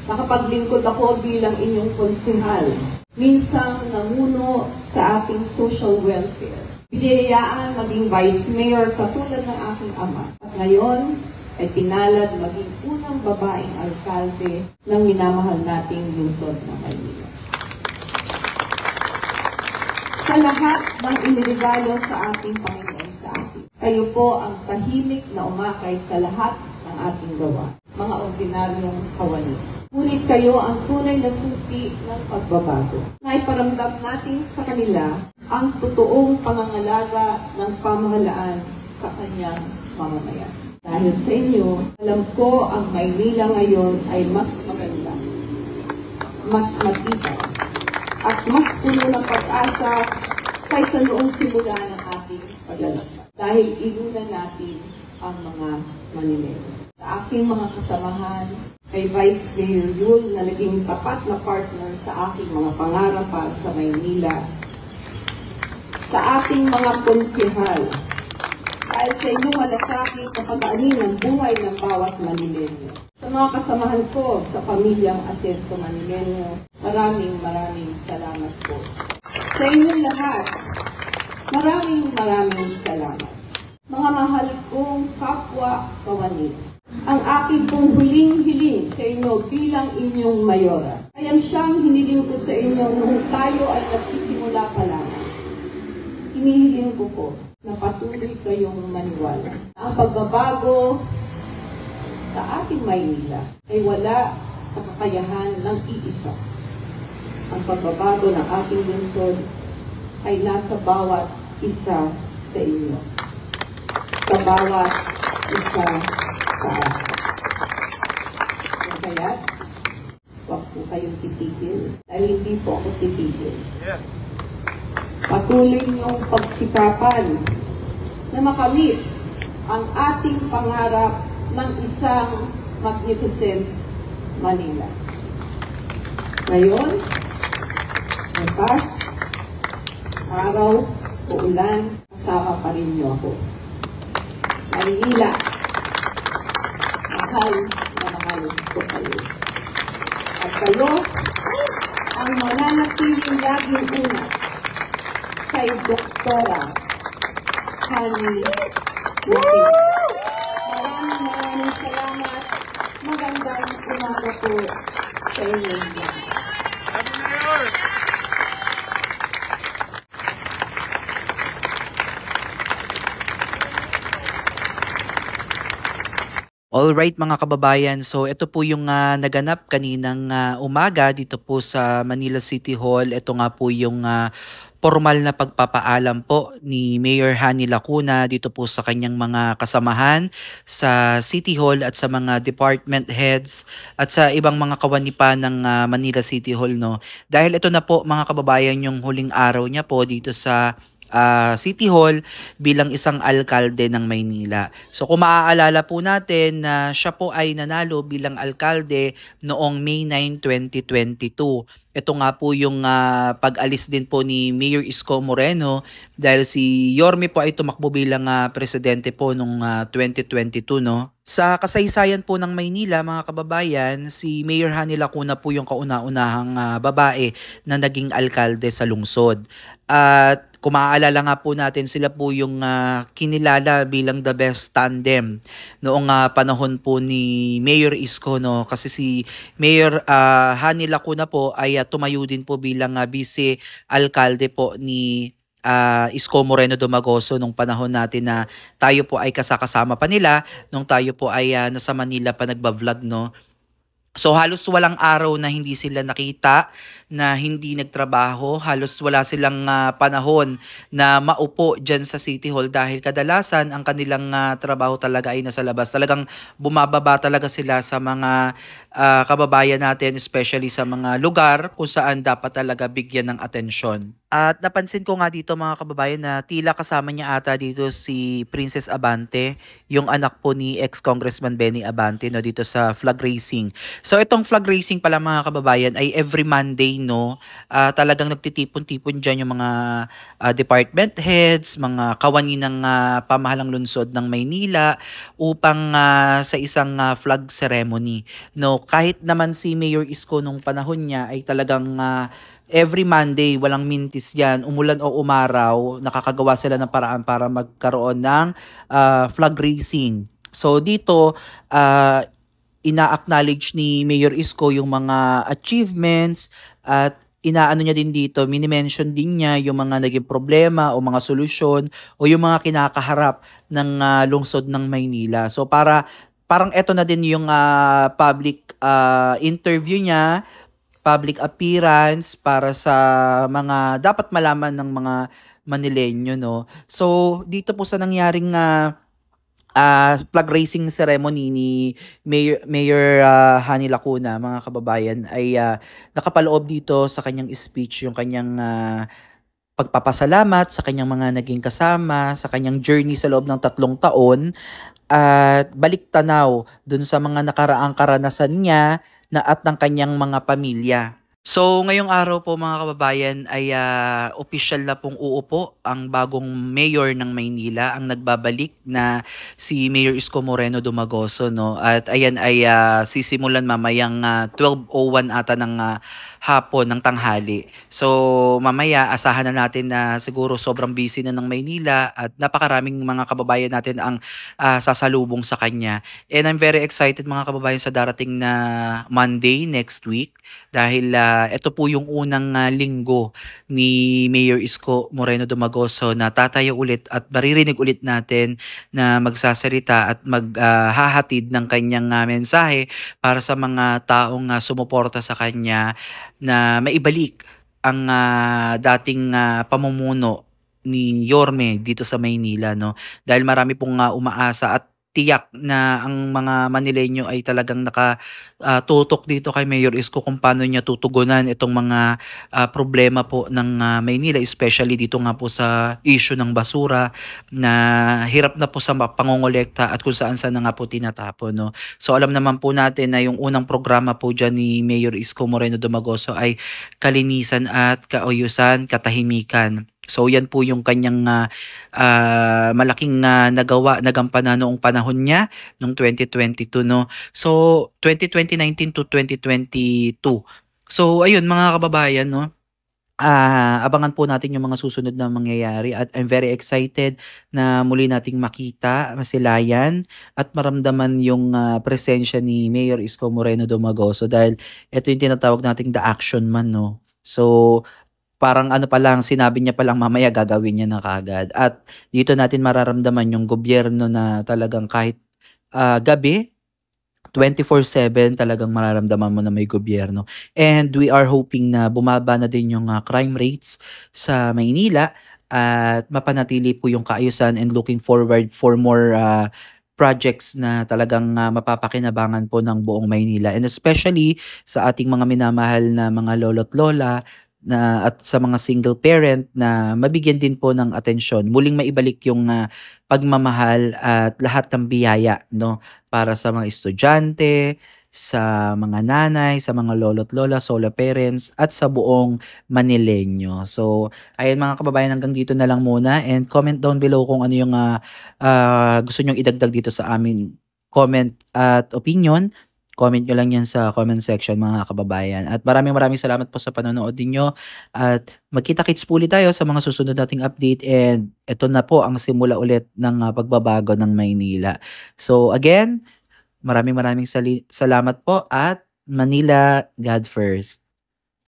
Nakapaglingkod ako bilang inyong konsehal. Minsang namuno sa ating social welfare. Biniyayaan maging vice mayor katulad ng aking ama. At ngayon ay pinalad maging unang babaeng alkalde ng minamahal nating lungsod ng Maynila. Sa lahat ng iniregalo sa ating Panginoon sa atin, kayo po ang tahimik na umakay sa lahat ng ating gawa, mga ordinaryong kawani. Ngunit kayo ang tunay na susi ng pagbabago. Naiparamdam natin sa kanila ang totoong pangangalaga ng pamahalaan sa kanyang mamamayan. Dahil sa inyo, alam ko ang Maynila ngayon ay mas maganda, mas matibay, at mas puno ng pag-asa kaysa noong simula ng ating paglalakbay. Dahil inuna natin ang mga Maninero. Sa aking mga kasamahan, kay Vice Mayor Yul na naging tapat na partner sa aking mga pangarap para sa Maynila, sa ating mga konsehal, dahil sa inyong malasakit na pag-aanin ng buhay ng bawat Manilenyo. Sa mga kasamahan ko sa pamilyang Asenso Manilenyo, maraming salamat po. Sa inyong lahat, maraming salamat. Mga mahal kong kapwa kawani, ang aking pong huling hiling sa inyo bilang inyong mayora. Kaya siyang hiniling ko sa inyo noong tayo ay nagsisimula pa lang. Hinihiling ko po na patuloy kayong maniwala. Ang pagbabago sa ating Maynila ay wala sa kakayahan ng iisa. Ang pagbabago ng ating lungsod ay nasa bawat isa sa inyo. Sa bawat isa sa atin. Kaya, huwag po kayong titigil. Dahil hindi po ako titigil. Yes. Patuloy niyong pagsikapan na makamit ang ating pangarap ng isang magnificent Manila. Ngayon, bukas, araw o ulan, kasama pa rin niyo ako. Maynila, mahal na mahal ko kayo. At kayo ang mananatiling laging una kay Doktora Hani Lapid. Maraming salamat. Magandang umaga po sa inyo. Alright mga kababayan, so ito po yung naganap kaninang umaga dito po sa Manila City Hall. Ito nga po yung formal na pagpapaalam po ni Mayor Hani Lacuna dito po sa kanyang mga kasamahan sa City Hall at sa mga department heads at sa ibang mga kawani pa ng Manila City Hall, no. Dahil ito na po mga kababayan yung huling araw niya po dito sa City Hall bilang isang alkalde ng Maynila. So kung maaalala po natin na siya po ay nanalo bilang alkalde noong May 9, 2022. Ito nga po yung pag-alis din po ni Mayor Isko Moreno dahil si Yorme po ay tumakbo bilang presidente po noong 2022, no. Sa kasaysayan po ng Maynila mga kababayan, si Mayor Hani Lacuna po yung kauna-unahang babae na naging alkalde sa lungsod. At kung maaalala nga po natin, sila po yung kinilala bilang the best tandem noong panahon po ni Mayor Isko, no? Kasi si Mayor Hani Lacuna po ay tumayo din po bilang vice-alkalde po ni Isko Moreno Domagoso nung panahon natin na tayo po ay kasakasama pa nila nung tayo po ay nasa Manila pa nagba-vlog, no. So halos walang araw na hindi sila nakita, na hindi nagtrabaho, halos wala silang panahon na maupo dyan sa City Hall dahil kadalasan ang kanilang trabaho talaga ay nasa labas. Talagang bumababa talaga sila sa mga kababayan natin, especially sa mga lugar kung saan dapat talaga bigyan ng atensyon. At napansin ko nga dito mga kababayan na tila kasama niya ata dito si Princess Abante, yung anak po ni ex-Congressman Benny Abante, no, dito sa flag racing. So itong flag racing pala mga kababayan ay every Monday, no, talagang nagtitipon-tipon diyan yung mga department heads, mga kawani ng pamahalang lungsod ng Maynila upang sa isang flag ceremony. No, kahit naman si Mayor Isko nung panahon niya ay talagang every Monday, walang mintis yan, umulan o umaraw, nakakagawa sila ng paraan para magkaroon ng flag racing. So dito, ina-acknowledge ni Mayor Isko yung mga achievements at inaano niya din dito, mini-mention din niya yung mga naging problema o mga solusyon o yung mga kinakaharap ng lungsod ng Maynila. So parang eto na din yung public interview niya, public appearance para sa mga dapat malaman ng mga Manileño, no. So dito po sa nangyaring flag racing ceremony ni Mayor Hani Lacuna, mga kababayan, ay nakapaloob dito sa kanyang speech yung kanyang pagpapasalamat sa kanyang mga naging kasama sa kanyang journey sa loob ng 3 taon at balik tanaw dun sa mga nakaraang karanasan niya na at ng kanyang mga pamilya. So, ngayong araw po mga kababayan ay opisyal na pong uupo ang bagong mayor ng Maynila, ang nagbabalik na si Mayor Isko Moreno Dumagoso, no. At ayan ay sisimulan mamayang 12:01 ata ng hapon ng tanghali. So, mamaya asahan na natin na siguro sobrang busy na ng Maynila at napakaraming mga kababayan natin ang sasalubong sa kanya. And I'm very excited mga kababayan sa darating na Monday next week dahil ito po yung unang linggo ni Mayor Isko Moreno Dumagoso na tatayo ulit at maririnig ulit natin na magsasalita at maghahatid ng kanyang mensahe para sa mga taong sumuporta sa kanya na maibalik ang dating pamumuno ni Yorme dito sa Maynila, no. Dahil marami pong umaasa at tiyak na ang mga Manileño ay talagang tutok dito kay Mayor Isko kung paano niya tutugunan itong mga problema po ng Maynila, especially dito nga po sa issue ng basura na hirap na po sa pangongolekta at kung saan-saan na nga po tinatapon, no. So alam naman po natin na yung unang programa po dyan ni Mayor Isko Moreno Dumagoso ay kalinisan at kaayusan, katahimikan. So yan po yung kanyang malaking nagampanan noong panahon niya noong 2022, no. So 2019 to 2022. So ayun mga kababayan, no. Abangan po natin yung mga susunod na mangyayari at I'm very excited na muli nating makita, masilayan at maramdaman yung presensya ni Mayor Isko Moreno Dumagoso dahil ito yung tinatawag nating the action man, no. So parang ano pa lang, sinabi niya pa lang mamaya gagawin niya na kaagad. At dito natin mararamdaman yung gobyerno na talagang kahit gabi, 24/7 talagang mararamdaman mo na may gobyerno. And we are hoping na bumaba na din yung crime rates sa Maynila at mapanatili po yung kaayusan and looking forward for more projects na talagang mapapakinabangan po ng buong Maynila. And especially sa ating mga minamahal na mga lolo't lola at sa mga single parent na mabigyan din po ng atensyon. Muling maibalik yung pagmamahal at lahat ng biyaya, no, para sa mga estudyante, sa mga nanay, sa mga lolo't lola, solo parents at sa buong Manileño. So, ayun mga kababayan, hanggang dito na lang muna and comment down below kung ano yung gusto nyong idagdag dito sa amin. Comment at opinion. Comment nyo lang yan sa comment section mga kababayan. At maraming salamat po sa panonood ninyo. At magkita-kits po ulit tayo sa mga susunod nating update. And ito na po ang simula ulit ng pagbabago ng Maynila. So again, maraming salamat po at Manila, God first.